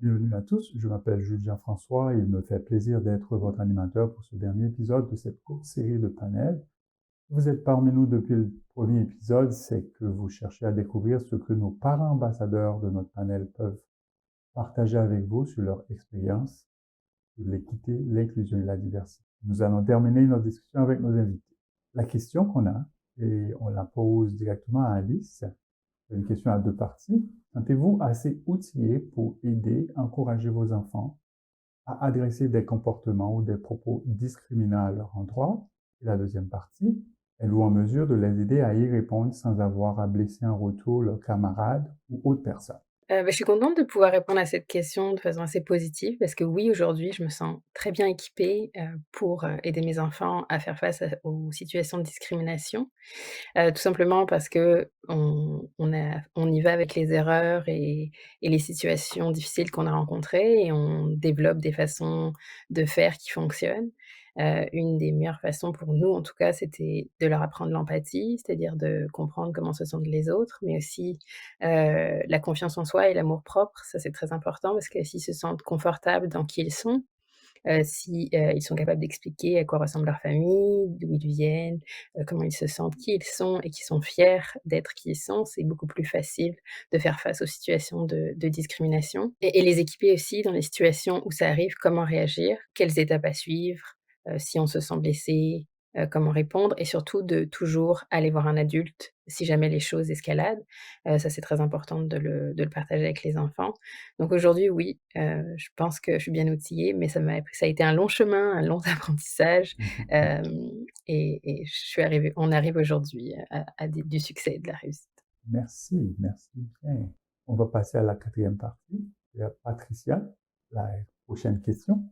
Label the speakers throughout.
Speaker 1: Bienvenue à tous, je m'appelle Julien François et il me fait plaisir d'être votre animateur pour ce dernier épisode de cette courte série de panels. Si vous êtes parmi nous depuis le premier épisode, c'est que vous cherchez à découvrir ce que nos parents ambassadeurs de notre panel peuvent partager avec vous sur leur expérience, sur l'équité, l'inclusion et la diversité. Nous allons terminer notre discussion avec nos invités. La question qu'on a, et on la pose directement à Alice, c'est une question à deux parties. Sentez-vous assez outillé pour aider, encourager vos enfants à adresser des comportements ou des propos discriminants à leur endroit? Et la deuxième partie, êtes-vous en mesure de les aider à y répondre sans avoir à blesser en retour leurs camarades ou autres personnes?
Speaker 2: Je suis contente de pouvoir répondre à cette question de façon assez positive parce que oui, aujourd'hui, je me sens très bien équipée, pour, aider mes enfants à faire face aux situations de discrimination. Tout simplement parce qu'on y va avec les erreurs et les situations difficiles qu'on a rencontrées et on développe des façons de faire qui fonctionnent. Une des meilleures façons pour nous, en tout cas, c'était de leur apprendre l'empathie, c'est-à-dire de comprendre comment se sentent les autres, mais aussi, la confiance en soi et l'amour-propre. Ça, c'est très important parce que s'ils se sentent confortables dans qui ils sont, si, ils sont capables d'expliquer à quoi ressemble leur famille, d'où ils viennent, comment ils se sentent, qui ils sont et qu'ils sont fiers d'être qui ils sont, c'est beaucoup plus facile de faire face aux situations de discrimination et les équiper aussi dans les situations où ça arrive, comment réagir, quelles étapes à suivre, si on se sent blessé, comment répondre et surtout de toujours aller voir un adulte si jamais les choses escaladent. Ça, c'est très important de le partager avec les enfants. Donc aujourd'hui, oui, je pense que je suis bien outillée, mais ça a été un long chemin, un long apprentissage, hem et je suis arrivée on arrive aujourd'hui à du succès et de la réussite.
Speaker 1: Merci, merci bien. On va passer à la quatrième partie. Et à Patricia, la prochaine question.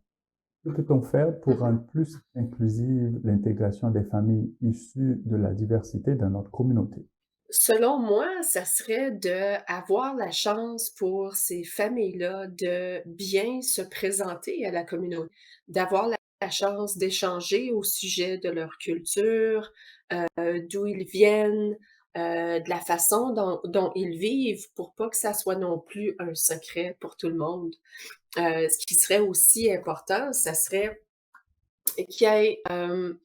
Speaker 1: Que peut-on faire pour
Speaker 2: Mmh.
Speaker 1: rendre plus inclusive l'intégration des familles issues de la diversité dans notre communauté?
Speaker 3: Selon moi, ça serait d'avoir la chance pour ces familles-là de bien se présenter à la communauté, d'avoir la chance d'échanger au sujet de leur culture, d'où ils viennent, de la façon dont ils vivent pour pas que ça soit non plus un secret pour tout le monde. Ce qui serait aussi important, ça serait qu'il y ait, de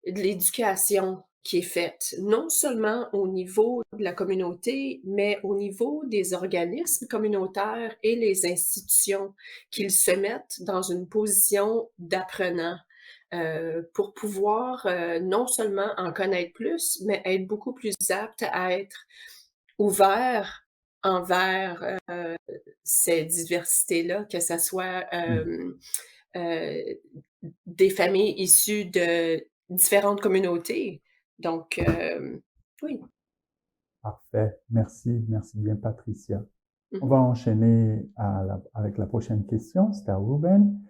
Speaker 3: l'éducation qui est faite, non seulement au niveau de la communauté, mais au niveau des organismes communautaires et les institutions, qu'ils se mettent dans une position d'apprenant, pour pouvoir, non seulement en connaître plus, mais être beaucoup plus apte à être ouvert envers, ces diversités-là, que ça soit,
Speaker 1: Hmm,
Speaker 3: heu, des familles issues de différentes communautés. Donc, oui.
Speaker 1: parfait. Merci, merci bien, Patricia. On
Speaker 3: Mmh.
Speaker 1: va enchaîner avec la prochaine question. C'est à Ruben.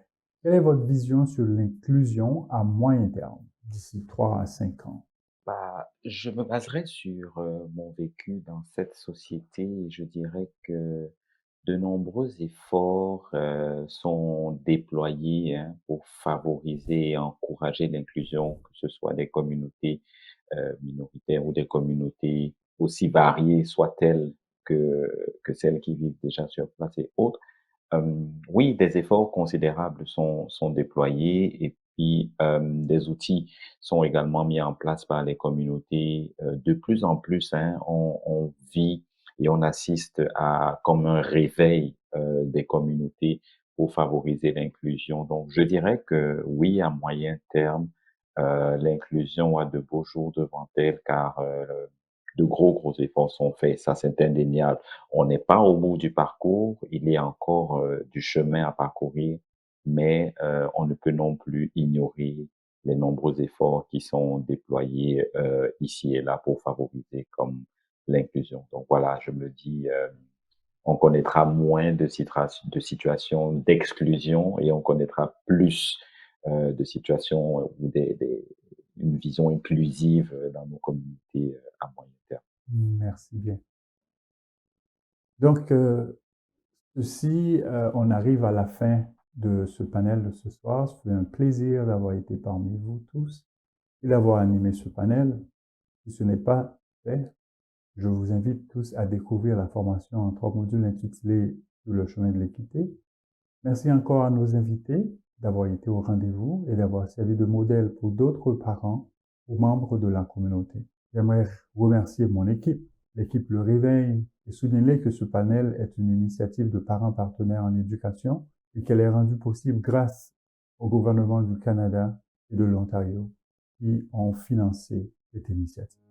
Speaker 1: Quelle est votre vision sur l'inclusion à moyen terme, d'ici 3 à 5 ans?
Speaker 4: Bah, je me baserai sur, mon vécu dans cette société et je dirais que de nombreux efforts, sont déployés, hein, pour favoriser et encourager l'inclusion, que ce soit des communautés, minoritaires ou des communautés aussi variées soient-elles que celles qui vivent déjà sur place et autres. Oui, des efforts considérables sont déployés et puis, des outils sont également mis en place par les communautés. De plus en plus, hein, on vit et on assiste à comme un réveil, des communautés pour favoriser l'inclusion. Donc je dirais que oui, à moyen terme, l'inclusion a de beaux jours devant elle car, de gros efforts sont faits, ça c'est indéniable. On n'est pas au bout du parcours, il y a encore, du chemin à parcourir, mais on ne peut non plus ignorer les nombreux efforts qui sont déployés, ici et là pour favoriser comme l'inclusion. Donc voilà, je me dis, on connaîtra moins de situations d'exclusion et on connaîtra plus, de situations où des une vision inclusive, dans nos communautés, à moyen terme.
Speaker 1: Merci bien. Donc, ceci, on arrive à la fin de ce panel de ce soir. C'est un plaisir d'avoir été parmi vous tous et d'avoir animé ce panel. Si ce n'est pas fait, je vous invite tous à découvrir la formation en 3 modules intitulée Sur le chemin de l'équité, Merci encore à nos invités d'avoir été au rendez-vous et d'avoir servi de modèle pour d'autres parents ou membres de la communauté. J'aimerais remercier mon équipe, l'équipe Le Réveil, et souligner que ce panel est une initiative de parents partenaires en éducation et qu'elle est rendue possible grâce au gouvernement du Canada et de l'Ontario qui ont financé cette initiative.